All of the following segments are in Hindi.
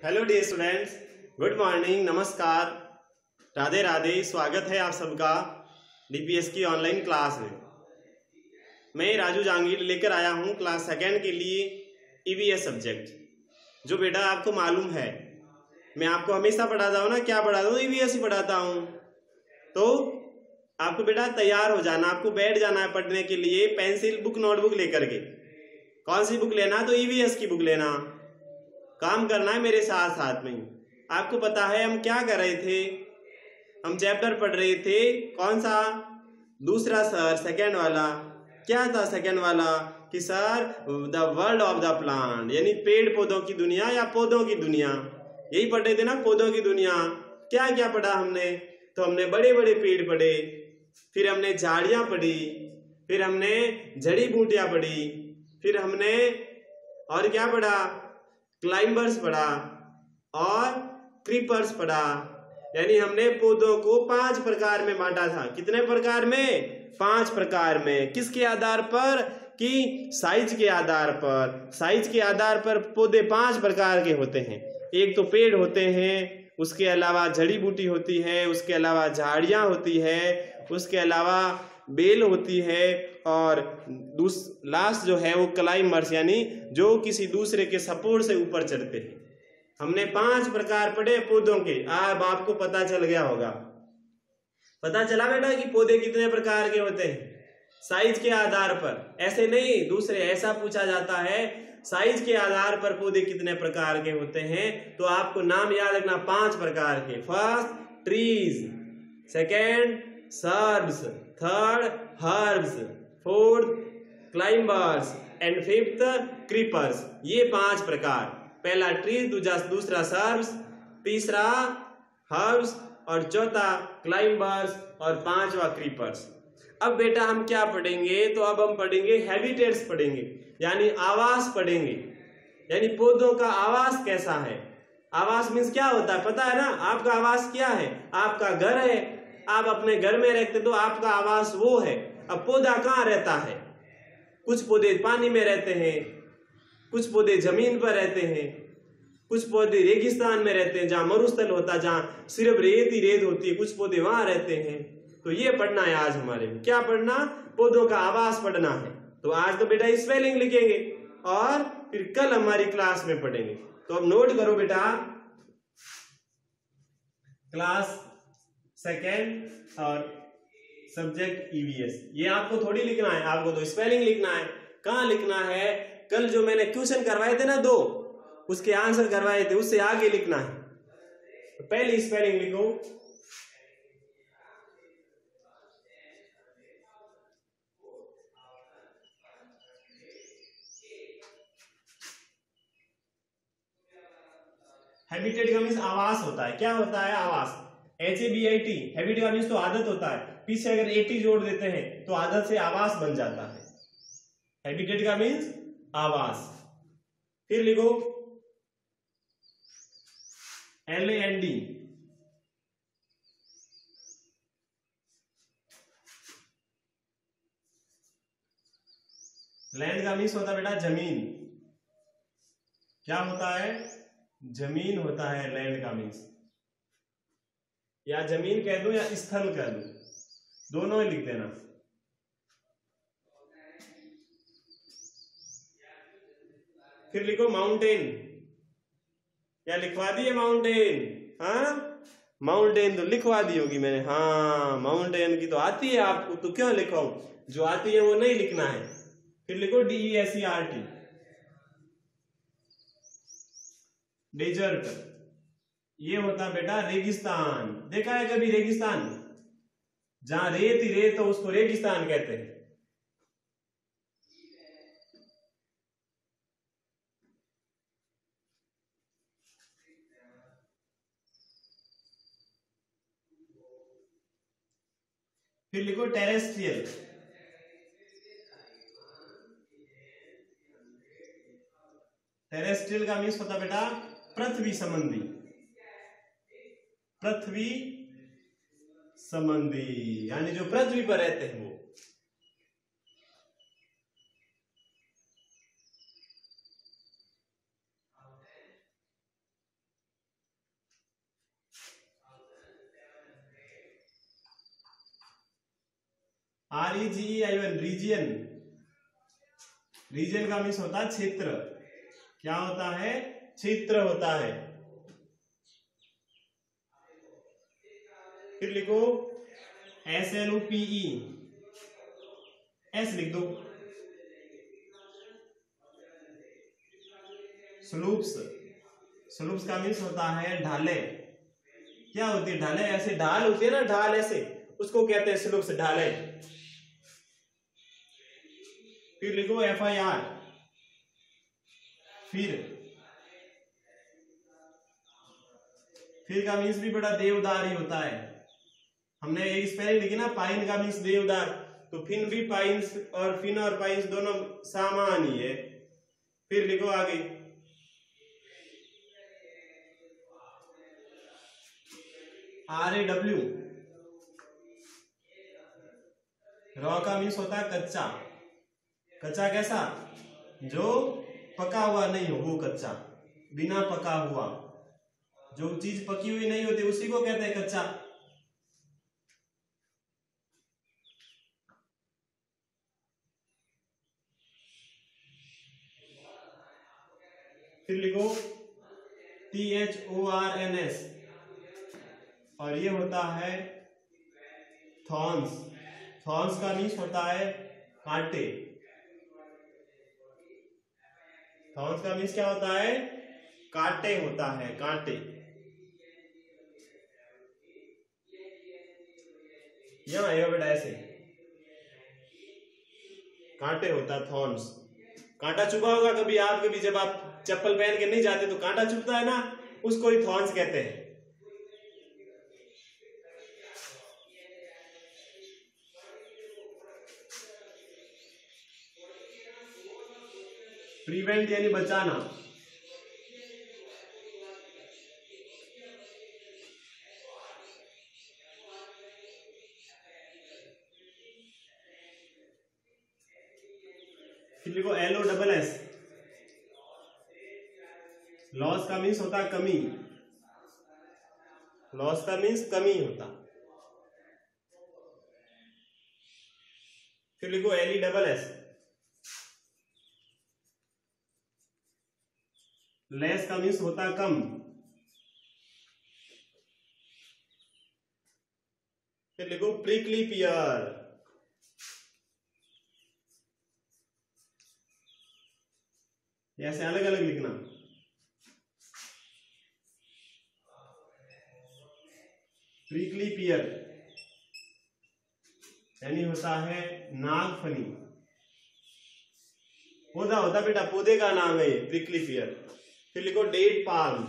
Hello dear students, good morning, नमस्कार, राधे राधे। स्वागत है आप सबका डीपीएस की ऑनलाइन क्लास में। मैं राजू जहांगीर लेकर आया हूं क्लास सेकेंड के लिए ईवीएस सब्जेक्ट, जो बेटा आपको मालूम है मैं आपको हमेशा पढ़ाता हूं ना। क्या पढ़ाता हूँ? ईवीएस ही पढ़ाता हूं। तो आपको बेटा तैयार हो जाना, आपको बैठ जाना है पढ़ने के लिए पेंसिल बुक नोटबुक लेकर के। कौन सी बुक लेना? तो ईवीएस की बुक लेना। काम करना है मेरे साथ साथ में। आपको पता है हम क्या कर रहे थे? हम चैप्टर पढ़ रहे थे। कौन सा? दूसरा सर, सेकंड वाला। क्या था सेकंड वाला? कि sir the world of the plant, यानी पेड़ पौधों की दुनिया या पौधों की दुनिया। यही पढ़ रहे थे ना, पौधों की दुनिया। क्या क्या पढ़ा हमने? तो हमने बड़े बड़े पेड़ पढ़े, फिर हमने झाड़ियां पढ़ी, फिर हमने जड़ी बूटियां पढ़ी, फिर हमने और क्या पढ़ा? क्लाइंबर्स पढ़ा और क्रीपर्स पढ़ा। यानी हमने पौधों को 5 प्रकार में बांटा था। कितने प्रकार में? 5 प्रकार में। किसके आधार पर? कि साइज के आधार पर। साइज के आधार पर पौधे 5 प्रकार के होते हैं। एक तो पेड़ होते हैं, उसके अलावा जड़ी बूटी होती है, उसके अलावा झाड़ियां होती है, उसके अलावा बेल होती है, और लास्ट जो है वो क्लाइंबर्स, यानी जो किसी दूसरे के सपोर्ट से ऊपर चढ़ते हैं। हमने 5 प्रकार पढ़े पौधों के। अब आपको पता चल गया होगा। पता चला बेटा कि पौधे कितने प्रकार के होते हैं साइज के आधार पर। ऐसे नहीं, दूसरे ऐसा पूछा जाता है साइज के आधार पर पौधे कितने प्रकार के होते हैं। तो आपको नाम याद रखना 5 प्रकार के। First trees, second shrubs, third herbs, fourth climbers and fifth creepers. ये 5 प्रकार। पहला ट्रीज, दूसरा सर्ब्स, तीसरा हर्ब्स और चौथा क्लाइंबर्स और पांचवा क्रीपर्स। अब बेटा हम क्या पढ़ेंगे? तो अब हम पढ़ेंगे हैबिटेट्स पढ़ेंगे, यानी आवास पढ़ेंगे। यानी पौधों का आवास कैसा है। आवास मीन्स क्या होता है पता है ना? आपका आवास क्या है? आपका घर है। आप अपने घर में रहते तो आपका आवास वो है। अब पौधा कहाँ रहता है? कुछ पौधे पानी में रहते हैं, कुछ पौधे जमीन पर रहते हैं, कुछ पौधे रेगिस्तान में रहते हैं जहां मरुस्थल होता है, जहां सिर्फ रेत ही रेत होती है, कुछ पौधे वहां रहते हैं। तो ये पढ़ना है आज हमारे। क्या पढ़ना? पौधों का आवास पढ़ना है। तो आज तो बेटा स्पेलिंग लिखेंगे और फिर कल हमारी क्लास में पढ़ेंगे। तो अब नोट करो बेटा, क्लास सेकेंड और सब्जेक्ट ईवीएस। ये आपको थोड़ी लिखना है, आपको तो स्पेलिंग लिखना है। कहाँ लिखना है? कल जो मैंने क्वेश्चन करवाए थे ना 2, उसके आंसर करवाए थे, उससे आगे लिखना है। तो पहले स्पेलिंग लिखो। हैबिटेट का मीन्स आवास होता है। क्या होता है? आवास। HABIT, हैबिट का मीन्स तो आदत होता है। पीछे अगर AT जोड़ देते हैं तो आदत से आवास बन जाता है। हैबिटेट का मीन्स आवास। फिर लिखो LAND, लैंड का मीन्स होता है बेटा जमीन। क्या होता है? जमीन होता है लैंड का मीन्स। या जमीन कह दो या स्थल कह दो, दोनों ही लिख देना। फिर लिखो माउंटेन। क्या लिखवा दिए? माउंटेन। हाँ, माउंटेन तो लिखवा दी होगी मैंने। हाँ, माउंटेन की तो आती है आपको, तो क्यों लिखवाऊं? जो आती है वो नहीं लिखना है। फिर लिखो DESERT, डेजर्ट। ये होता है बेटा रेगिस्तान। देखा है कभी रेगिस्तान? जहां रेत ही रेत हो उसको रेगिस्तान कहते हैं। फिर लिखो टेरेस्ट्रियल। टेरेस्ट्रियल का मीन्स होता बेटा पृथ्वी संबंधी। पृथ्वी संबंधी यानी जो पृथ्वी पर रहते हैं वो। REGEION, region. रीजन का मीन्स होता है क्षेत्र। क्या होता है? क्षेत्र होता है। फिर लिखो SLOPE, एस लिख दो। स्लूप्स, स्लूप्स का मीन्स होता है ढाले। क्या होती है ढाले? ऐसे ढाल होती है ना, ढाल ऐसे, उसको कहते हैं स्लूप्स, ढाले। फिर लिखो FIR, फिर का मीन्स भी बड़ा देवदार ही होता है। हमने एक स्पेलिंग लिखी ना, पाइन का मीन्स देवदार, तो फिन भी पाइन्स, और फिन और पाइन्स दोनों समान ही है। फिर लिखो आगे RAW, रॉ का मीन्स होता है कच्चा। कच्चा कैसा? जो पका हुआ नहीं हो, वो कच्चा, बिना पका हुआ। जो चीज पकी हुई नहीं होती उसी को कहते हैं कच्चा। फिर लिखो THORNS, और ये होता है थॉर्न्स। थॉर्न्स का मीन्स होता है कांटे। थॉर्न्स का मीन्स क्या होता है? कांटे होता है, कांटे। यहाँ आएगा बेटा ऐसे, कांटे होता है थॉर्न्स। कांटा चुभा होगा कभी आप, कभी जब आप चप्पल पहन के नहीं जाते तो कांटा चुभता है ना, उसको ही थॉर्न्स कहते हैं। प्रिवेंट यानी बचाना। फिर लिखो LOSS, लॉस का मीन्स होता है कमी। लॉस का मीन्स कमी होता। फिर लिखो LESS, लेस का मीन्स होता है कम। फिर लिखो प्रिकली पियर, ऐसे अलग अलग लिखना। प्रिकली पियर यानी होता है नागफनी। पौधा होता बेटा, पौधे का नाम है प्रिकली पियर। फिर लिखो date palm,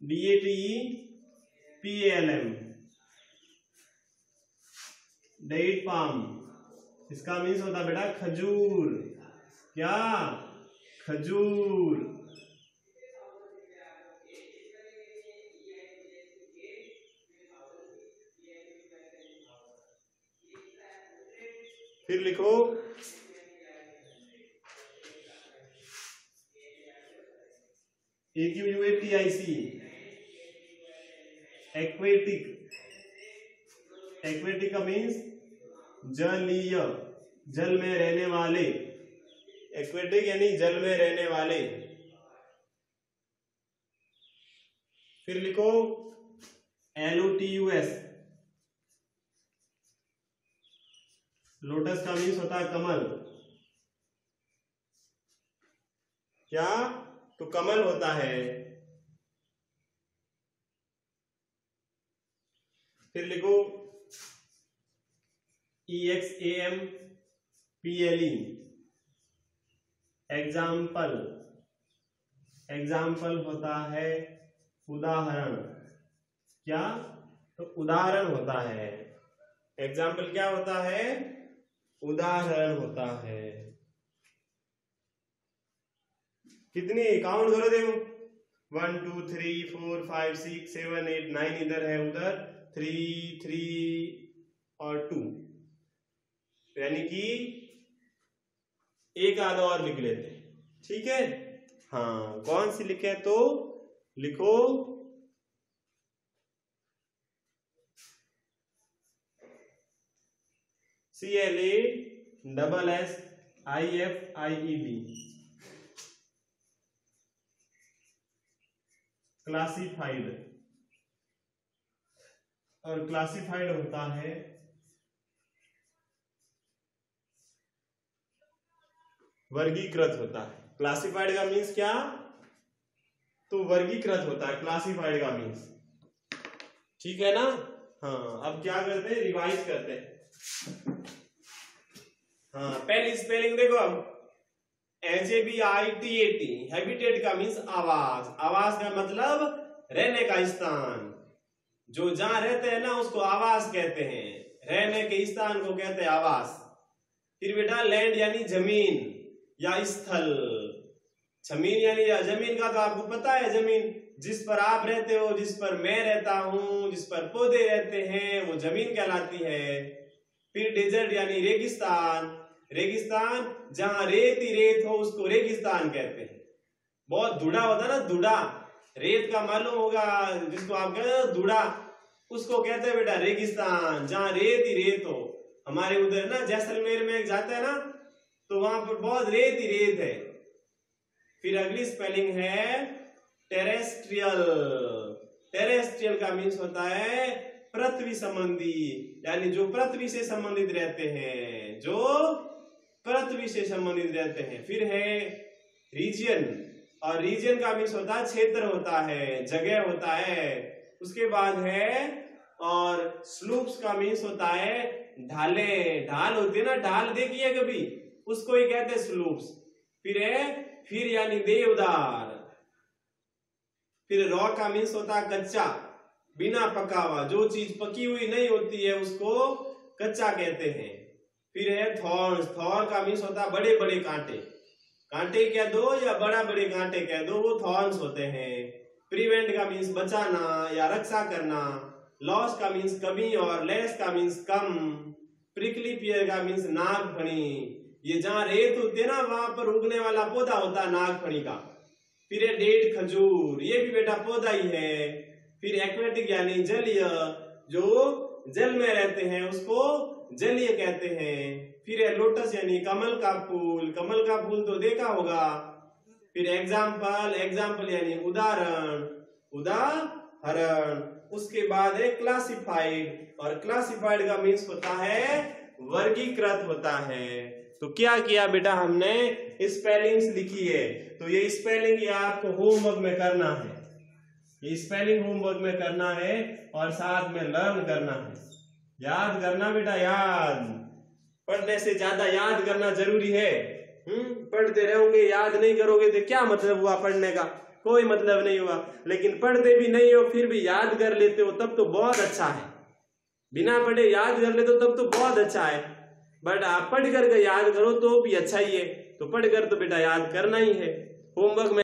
DATEPALM, date palm, इसका मीन्स होता है बेटा खजूर। क्या? खजूर। फिर लिखो AQUATIC, एक्वेटिक। एक्वेटिक का मीन्स जलीय, जल में रहने वाले। एक्वेटिक यानी जल में रहने वाले। फिर लिखो LOTUS, लोटस का मीन्स होता है कमल। क्या? तो कमल होता है। फिर लिखो EXAMPLE, एग्जाम्पल। एग्जाम्पल होता है उदाहरण। क्या? तो उदाहरण होता है। एग्जाम्पल क्या होता है? उदाहरण होता है। कितनी काउंट करो, देखो 1 2 3 4 5 6 7 8 9, इधर है, उधर 3 3 और 2, यानी कि एक आधा और लिख लेते हैं। ठीक है, हाँ कौन सी लिखे? तो लिखो CLASSIFIED, क्लासिफाइड। और क्लासिफाइड होता है वर्गीकृत होता है। क्लासिफाइड का मीन्स क्या? तो वर्गीकृत होता है क्लासिफाइड का मीन्स, ठीक है ना। हाँ, अब क्या करते हैं, रिवाइज करते हैं। हाँ, पहली स्पेलिंग देखो अब, HABITAT, हैबिटेट का मीन्स आवास। आवास का मतलब रहने का स्थान। जो जहां रहते हैं ना उसको आवास कहते हैं, रहने के स्थान को कहते हैं आवास। फिर बेटा लैंड यानी जमीन या स्थल। जमीन यानी जमीन का तो आपको पता है, जमीन जिस पर आप रहते हो, जिस पर मैं रहता हूं, जिस पर पौधे रहते हैं, वो जमीन कहलाती है। फिर डेजर्ट यानी रेगिस्तान। रेगिस्तान जहां रेत ही रेत हो उसको रेगिस्तान कहते हैं। बहुत धुड़ा होता है ना, धुड़ा, रेत का मालूम होगा जिसको आप कहते हैं धुड़ा, उसको कहते हैं बेटा रेगिस्तान, जहां रेत ही रेत हो। हमारे उधर ना जैसलमेर में जाते हैं ना, तो वहां पर बहुत रेत ही रेत है। फिर अगली स्पेलिंग है टेरेस्ट्रियल। टेरेस्ट्रियल का मीन्स होता है पृथ्वी संबंधी, यानी जो पृथ्वी से संबंधित रहते हैं, जो पृथ्वी से संबंधित रहते हैं। फिर है रीजन, और रीजन का मीन्स होता है क्षेत्र होता है, जगह होता है। उसके बाद है और स्लूप्स का मीन्स होता है ढाले। ढाल होती है ना, ढाल देखी है कभी, उसको ही कहते हैं स्लूप्स। फिर है फिर यानी देवदार। फिर रॉ का मीन्स होता है कच्चा, बिना पका हुआ, जो चीज पकी हुई नहीं होती है उसको कच्चा कहते हैं। फिर है थॉर्न्स। थॉर्न का मीन्स होता है बड़े बड़े कांटे। कांटे कह दो या बड़ा बड़े कांटे कह दो, वो थॉर्न्स होते हैं। प्रिवेंट का मीन्स बचाना या रक्षा करना। लॉस का मीन्स कमी, और लेस का मीन्स कम। प्रिकली पियर का मीन्स नागफनी। ये जहां रेत होती है ना वहां पर उगने वाला पौधा होता है नागफनी का। फिर है डेट खजूर, ये भी बेटा पौधा ही है। फिर एक्वेटिक यानी जलीय, जो जल में रहते हैं उसको जलीय कहते हैं। फिर है लोटस यानी कमल का फूल। कमल का फूल तो देखा होगा। फिर एग्जाम्पल, एग्जाम्पल यानी उदाहरण, उदाहरण। उसके बाद है क्लासिफाइड, और क्लासिफाइड का मीन्स होता है वर्गीकृत होता है। तो क्या किया बेटा, हमने स्पेलिंग्स लिखी है। तो ये स्पेलिंग ये आपको होमवर्क में करना है, ये स्पेलिंग होमवर्क में करना है, और साथ में लर्न करना है, याद करना बेटा, याद। पढ़ने से ज्यादा याद करना जरूरी है। पढ़ते रहोगे याद नहीं करोगे तो क्या मतलब हुआ पढ़ने का, कोई मतलब नहीं हुआ। लेकिन पढ़ते भी नहीं हो फिर भी याद कर लेते हो तब तो बहुत अच्छा है। बिना पढ़े याद कर लेते हो तब तो बहुत अच्छा है, बट आप पढ़ करके याद करो तो भी अच्छा ही है। तो पढ़कर तो बेटा याद करना ही है। होमवर्क में